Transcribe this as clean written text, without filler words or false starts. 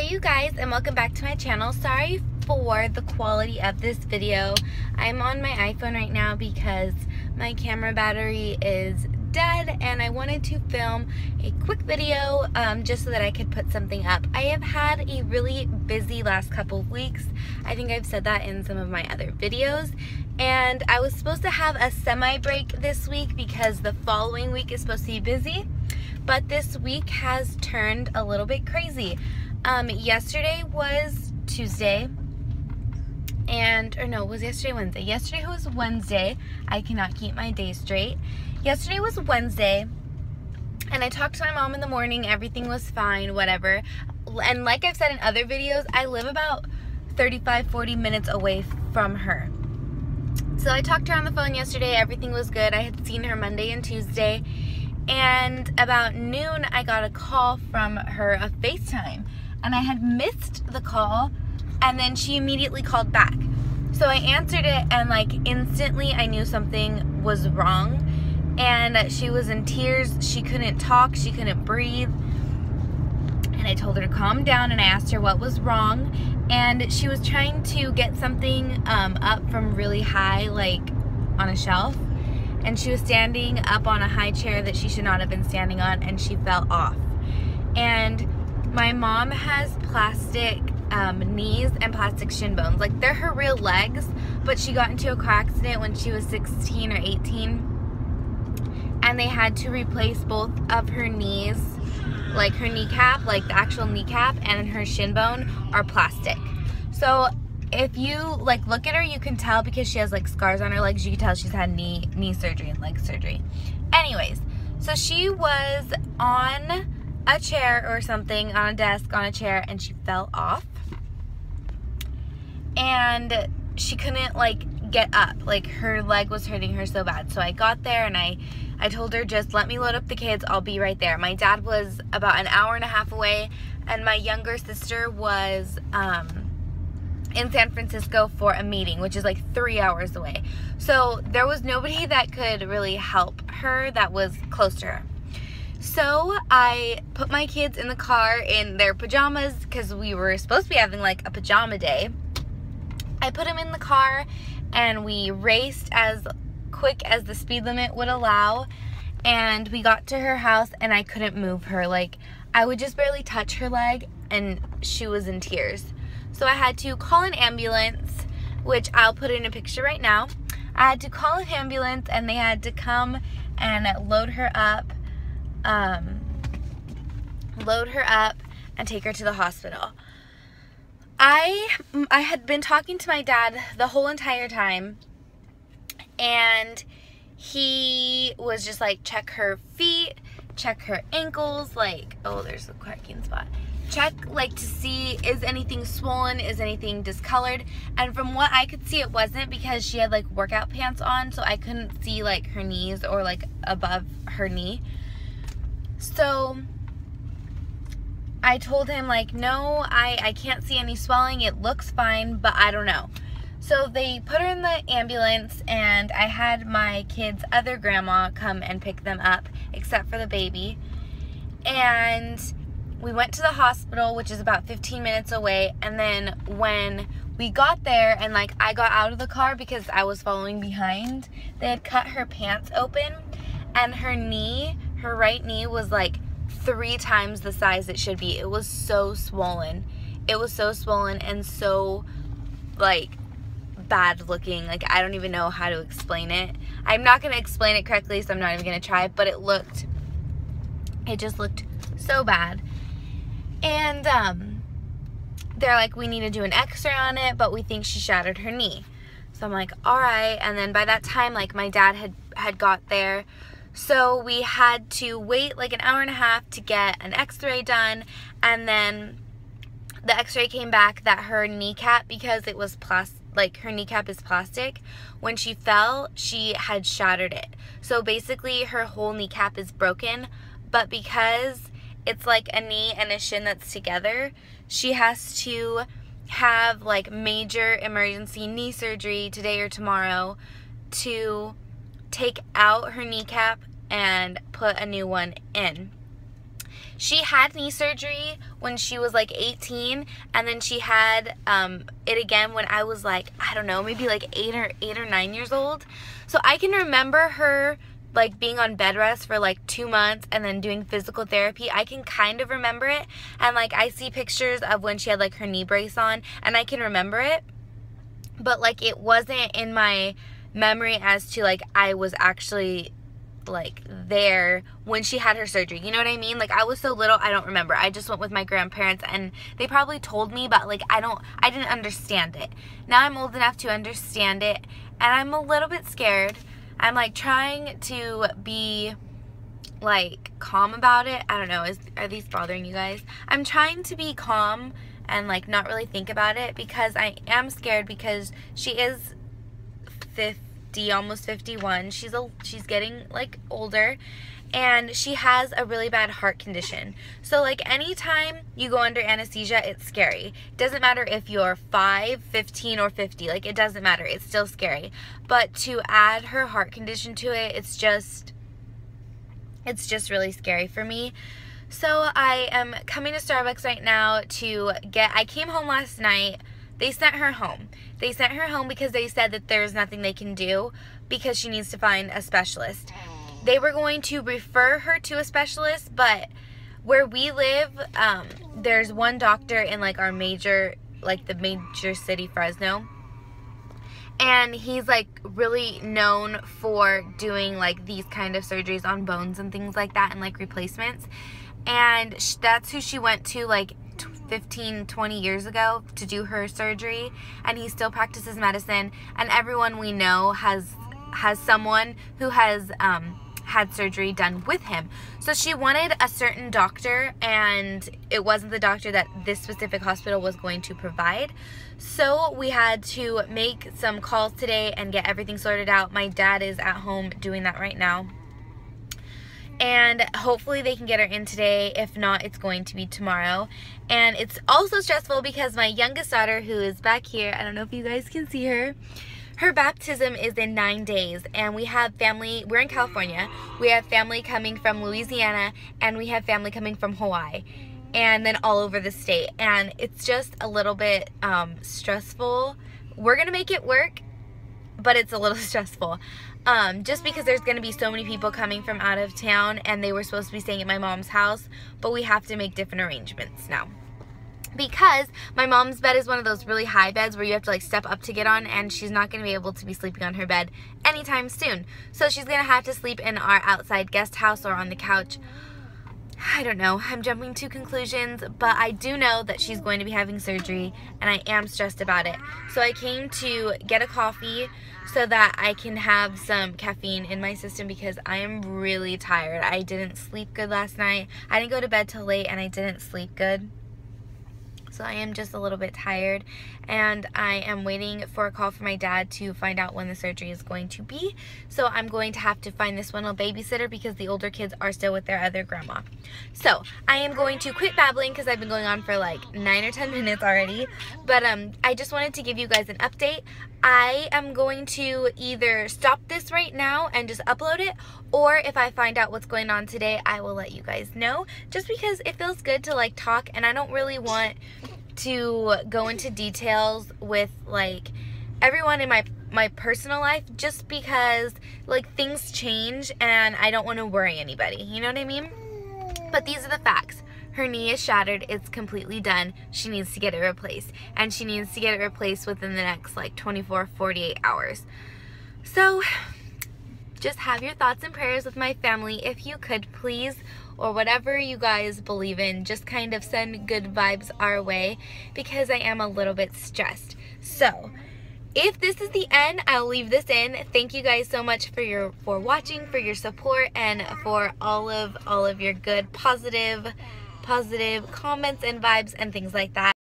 you guys, and welcome back to my channel. Sorry for the quality of this video. I'm on my iPhone right now because my camera battery is dead and I wanted to film a quick video just so that I could put something up. I have had a really busy last couple of weeks. I think I've said that in some of my other videos, and I was supposed to have a semi-break this week because the following week is supposed to be busy, but this week has turned a little bit crazy. Yesterday was Tuesday, was yesterday Wednesday? Yesterday was Wednesday. I cannot keep my days straight. Yesterday was Wednesday, and I talked to my mom in the morning. Everything was fine, whatever. And like I've said in other videos, I live about 35-40 minutes away from her. So I talked to her on the phone yesterday. Everything was good. I had seen her Monday and Tuesday, and about noon I got a call from her, a FaceTime, and I had missed the call, and then she immediately called back. So I answered it, and like instantly I knew something was wrong. And she was in tears. She couldn't talk. She couldn't breathe. And I told her to calm down, and I asked her what was wrong. And she was trying to get something up from really high, like on a shelf. And she was standing up on a high chair that she should not have been standing on, and she fell off. And my mom has plastic knees and plastic shin bones. Like, they're her real legs, but she got into a car accident when she was 16 or 18. And they had to replace both of her knees, like her kneecap, like the actual kneecap, and her shin bone are plastic. So if you like look at her, you can tell because she has like scars on her legs. You can tell she's had knee surgery and leg surgery. Anyways, so she was on a chair or something, on a desk, on a chair, and she fell off. And she couldn't like get up. Like, her leg was hurting her so bad. So I got there and I told her, just let me load up the kids, I'll be right there. My dad was about an hour and a half away, and my younger sister was in San Francisco for a meeting, which is like 3 hours away. So there was nobody that could really help her that was close to her. So I put my kids in the car in their pajamas because we were supposed to be having like a pajama day. I put them in the car and we raced as quick as the speed limit would allow, and we got to her house and I couldn't move her. Like, I would just barely touch her leg and she was in tears. So I had to call an ambulance, which I'll put in a picture right now. I had to call an ambulance and they had to come and load her up and take her to the hospital. I had been talking to my dad the whole entire time, and he was just like, check her feet, check her ankles, like, oh, there's a cracking spot. Check, like, to see, is anything swollen, is anything discolored? And from what I could see, it wasn't, because she had like workout pants on, so I couldn't see like her knees or like above her knee. So I told him, like, no, I can't see any swelling. It looks fine, but I don't know. So they put her in the ambulance, and I had my kids' other grandma come and pick them up, except for the baby. And we went to the hospital, which is about 15 minutes away. And then when we got there and like I got out of the car because I was following behind, they had cut her pants open, and her knee, her right knee, was like 3 times the size it should be. It was so swollen. It was so swollen and so like bad looking. Like, I don't even know how to explain it. I'm not going to explain it correctly, so I'm not even going to try, but it just looked so bad. And they're like, we need to do an x-ray on it, but we think she shattered her knee. So I'm like, all right. And then by that time, like, my dad had got there. So we had to wait like an hour and a half to get an x-ray done, and then the x-ray came back that her kneecap, because it was like her kneecap is plastic, when she fell, she had shattered it. So basically her whole kneecap is broken, but because it's like a knee and a shin that's together, she has to have like major emergency knee surgery today or tomorrow to take out her kneecap and put a new one in. She had knee surgery when she was like 18, and then she had it again when I was like, I don't know, maybe like 8 or 9 years old. So I can remember her like being on bed rest for like 2 months and then doing physical therapy. I can kind of remember it, and like I see pictures of when she had like her knee brace on, and I can remember it, but like it wasn't in my memory as to like I was actually like there when she had her surgery. You know what I mean? Like I was so little, I don't remember. I just went with my grandparents and they probably told me, but like I didn't understand it. Now I'm old enough to understand it, and I'm a little bit scared. I'm like trying to be like calm about it. I don't know, are these bothering you guys? I'm trying to be calm and like not really think about it, because I am scared, because she is 50, almost 51. She's getting like older, and she has a really bad heart condition. So like anytime you go under anesthesia, it's scary. It doesn't matter if you're 5, 15, or 50. Like it doesn't matter. It's still scary. But to add her heart condition to it, it's just really scary for me. So I am coming to Starbucks right now to I came home last night. They sent her home. They sent her home because they said that there's nothing they can do because she needs to find a specialist. They were going to refer her to a specialist, but where we live, there's one doctor in like our major city, Fresno. And he's like really known for doing like these kind of surgeries on bones and things like that, and like replacements. And that's who she went to like 15, 20 years ago to do her surgery, and he still practices medicine, and everyone we know has someone who has had surgery done with him. So she wanted a certain doctor, and it wasn't the doctor that this specific hospital was going to provide. So we had to make some calls today and get everything sorted out. My dad is at home doing that right now. And hopefully they can get her in today. If not, it's going to be tomorrow. And it's also stressful because my youngest daughter, who is back here, I don't know if you guys can see her, her baptism is in 9 days. And we have family, we're in California, we have family coming from Louisiana, and we have family coming from Hawaii, and then all over the state. And it's just a little bit stressful. We're gonna make it work, but it's a little stressful. Just because there's going to be so many people coming from out of town, and they were supposed to be staying at my mom's house, but we have to make different arrangements now. Because my mom's bed is one of those really high beds where you have to like step up to get on, and she's not going to be able to be sleeping on her bed anytime soon. So she's going to have to sleep in our outside guest house or on the couch. I don't know, I'm jumping to conclusions, but I do know that she's going to be having surgery, and I am stressed about it. So I came to get a coffee so that I can have some caffeine in my system, because I am really tired. I didn't sleep good last night. I didn't go to bed till late, and I didn't sleep good. So I am just a little bit tired, and I am waiting for a call from my dad to find out when the surgery is going to be. So I'm going to have to find this one a babysitter, because the older kids are still with their other grandma. So I am going to quit babbling, because I've been going on for like 9 or 10 minutes already. But I just wanted to give you guys an update. I am going to either stop this right now and just upload it, or if I find out what's going on today, I will let you guys know, just because it feels good to like talk, and I don't really want to go into details with like everyone in my personal life, just because like things change and I don't want to worry anybody, you know what I mean? But these are the facts. Her knee is shattered. It's completely done. She needs to get it replaced. And she needs to get it replaced within the next like 24, 48 hours. So just have your thoughts and prayers with my family, if you could, please. Or whatever you guys believe in. Just kind of send good vibes our way, because I am a little bit stressed. So if this is the end, I'll leave this in. Thank you guys so much for watching, for your support, and for all of your good positive comments and vibes and things like that.